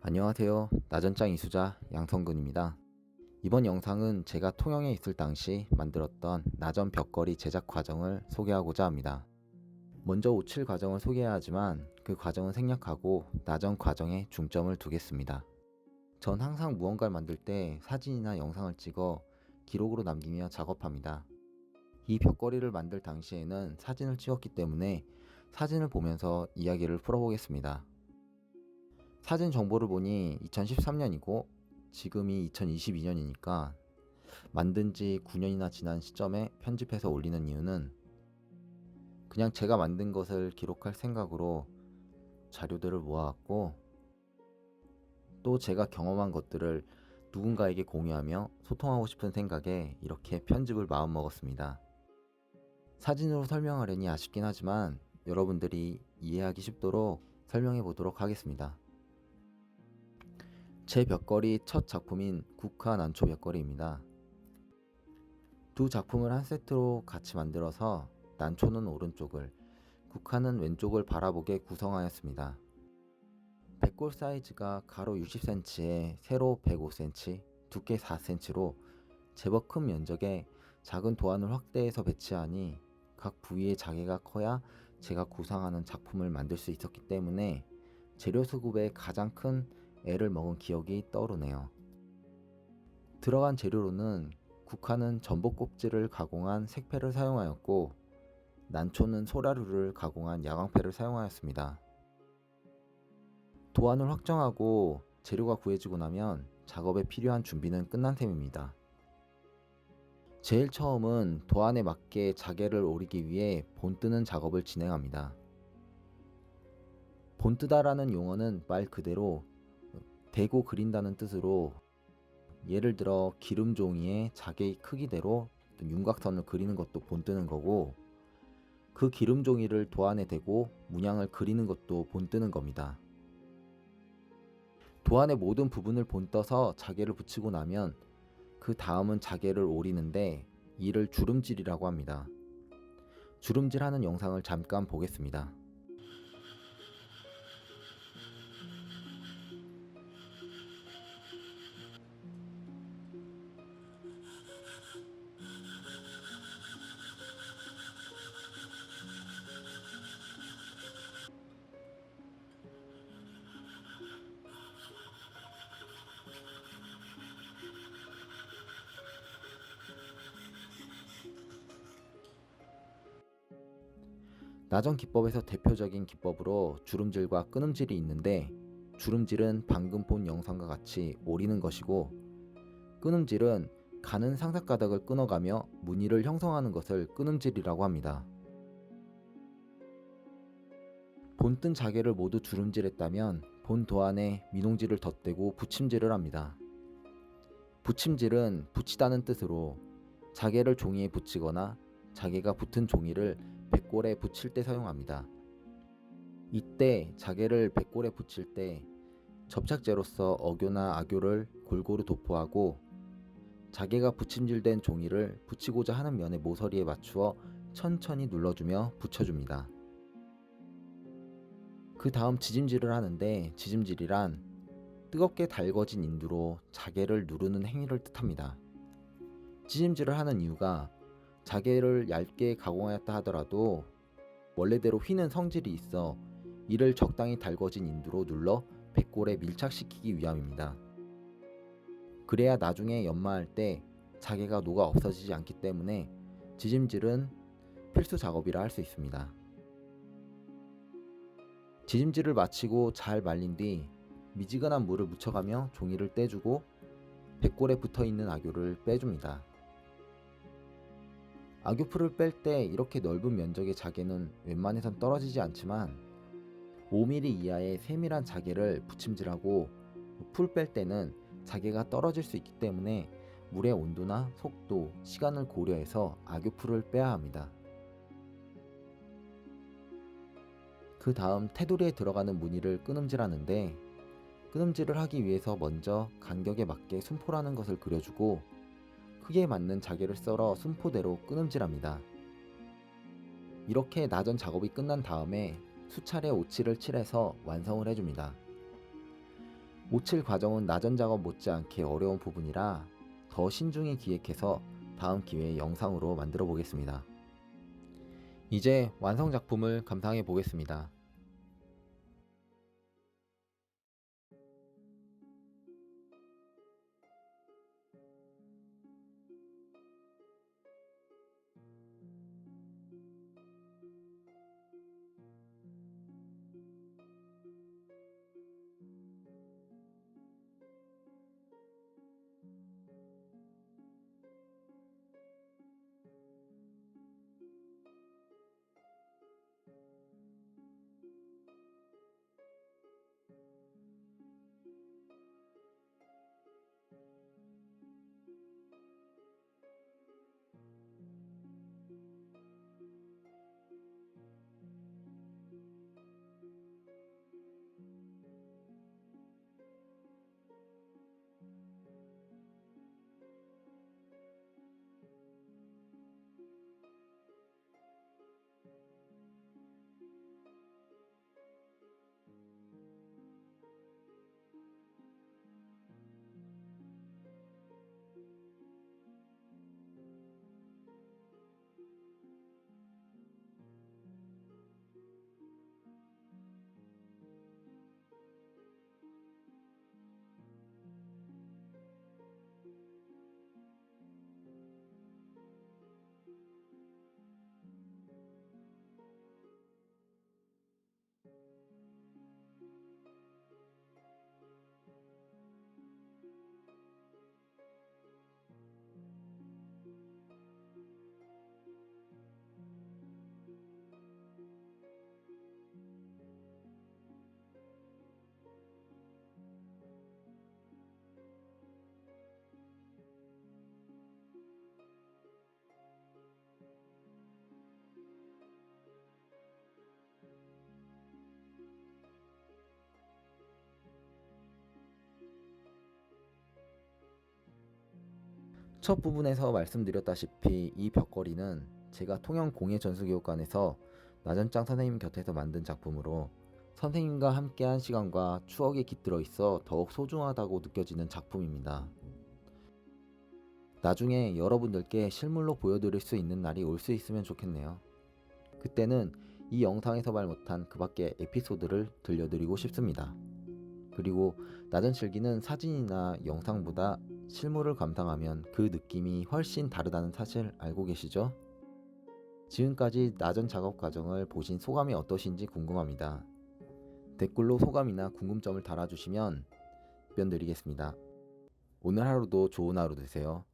안녕하세요. 나전장 이수자 양성근입니다. 이번 영상은 제가 통영에 있을 당시 만들었던 나전 벽걸이 제작 과정을 소개하고자 합니다. 먼저 오칠 과정을 소개해야 하지만 그 과정은 생략하고 나전 과정에 중점을 두겠습니다. 전 항상 무언가를 만들 때 사진이나 영상을 찍어 기록으로 남기며 작업합니다. 이 벽걸이를 만들 당시에는 사진을 찍었기 때문에 사진을 보면서 이야기를 풀어보겠습니다. 사진 정보를 보니 2013년이고 지금이 2022년이니까 만든 지 9년이나 지난 시점에 편집해서 올리는 이유는 그냥 제가 만든 것을 기록할 생각으로 자료들을 모아왔고, 또 제가 경험한 것들을 누군가에게 공유하며 소통하고 싶은 생각에 이렇게 편집을 마음먹었습니다. 사진으로 설명하려니 아쉽긴 하지만 여러분들이 이해하기 쉽도록 설명해 보도록 하겠습니다. 제 벽걸이 첫 작품인 국화 난초 벽걸이입니다. 두 작품을 한 세트로 같이 만들어서 난초는 오른쪽을, 국화는 왼쪽을 바라보게 구성하였습니다. 백골 사이즈가 가로 60cm에 세로 105cm, 두께 4cm로 제법 큰 면적에 작은 도안을 확대해서 배치하니 각 부위의 자개가 커야 제가 구상하는 작품을 만들 수 있었기 때문에 재료 수급에 가장 큰 애를 먹은 기억이 떠오르네요. 들어간 재료로는 국화는 전복 껍질을 가공한 색패를 사용하였고, 난초는 소라류를 가공한 야광패를 사용하였습니다. 도안을 확정하고 재료가 구해지고 나면 작업에 필요한 준비는 끝난 셈입니다. 제일 처음은 도안에 맞게 자개를 오리기 위해 본뜨는 작업을 진행합니다. 본뜨다라는 용어는 말 그대로 대고 그린다는 뜻으로, 예를 들어 기름 종이에 자개의 크기대로 윤곽선을 그리는 것도 본뜨는 거고, 그 기름 종이를 도안에 대고 문양을 그리는 것도 본뜨는 겁니다. 도안의 모든 부분을 본떠서 자개를 붙이고 나면 그 다음은 자개를 오리는데 이를 주름질이라고 합니다. 주름질하는 영상을 잠깐 보겠습니다. 나전 기법에서 대표적인 기법으로 주름질과 끊음질이 있는데, 주름질은 방금 본 영상과 같이 오리는 것이고, 끊음질은 가는 상삭가닥을 끊어가며 무늬를 형성하는 것을 끊음질이라고 합니다. 본뜬 자개를 모두 주름질했다면 본 도안에 민홍질을 덧대고 붙임질을 합니다. 붙임질은 붙이다는 뜻으로 자개를 종이에 붙이거나 자개가 붙은 종이를 백골에 붙일 때 사용합니다. 이때 자개를 백골에 붙일 때 접착제로서 어교나 악교를 골고루 도포하고, 자개가 붙임질된 종이를 붙이고자 하는 면의 모서리에 맞추어 천천히 눌러주며 붙여줍니다. 그 다음 지짐질을 하는데, 지짐질이란 뜨겁게 달궈진 인두로 자개를 누르는 행위를 뜻합니다. 지짐질을 하는 이유가 자개를 얇게 가공하였다 하더라도 원래대로 휘는 성질이 있어 이를 적당히 달궈진 인두로 눌러 백골에 밀착시키기 위함입니다. 그래야 나중에 연마할 때 자개가 녹아 없어지지 않기 때문에 지짐질은 필수 작업이라 할 수 있습니다. 지짐질을 마치고 잘 말린 뒤 미지근한 물을 묻혀가며 종이를 떼주고 백골에 붙어있는 악교를 빼줍니다. 악교풀을 뺄 때 이렇게 넓은 면적의 자개는 웬만해선 떨어지지 않지만 5mm 이하의 세밀한 자개를 붙임질하고 풀 뺄 때는 자개가 떨어질 수 있기 때문에 물의 온도나 속도, 시간을 고려해서 악교풀을 빼야 합니다. 그 다음 테두리에 들어가는 무늬를 끊음질하는데, 끊음질을 하기 위해서 먼저 간격에 맞게 순포라는 것을 그려주고 크기에 맞는 자개를 썰어 순포대로 끊음질합니다. 이렇게 나전 작업이 끝난 다음에 수차례 오칠을 칠해서 완성을 해줍니다. 오칠 과정은 나전 작업 못지않게 어려운 부분이라 더 신중히 기획해서 다음 기회에 영상으로 만들어 보겠습니다. 이제 완성 작품을 감상해 보겠습니다. 첫 부분에서 말씀드렸다시피 이 벽걸이는 제가 통영 공예전수교육관에서 나전짱 선생님 곁에서 만든 작품으로 선생님과 함께한 시간과 추억이 깃들어 있어 더욱 소중하다고 느껴지는 작품입니다. 나중에 여러분들께 실물로 보여드릴 수 있는 날이 올 수 있으면 좋겠네요. 그때는 이 영상에서 말 못한 그 밖의 에피소드를 들려드리고 싶습니다. 그리고 나전칠기는 사진이나 영상보다 실물을 감상하면 그 느낌이 훨씬 다르다는 사실 알고 계시죠? 지금까지 나전 작업 과정을 보신 소감이 어떠신지 궁금합니다. 댓글로 소감이나 궁금점을 달아주시면 답변 드리겠습니다. 오늘 하루도 좋은 하루 되세요.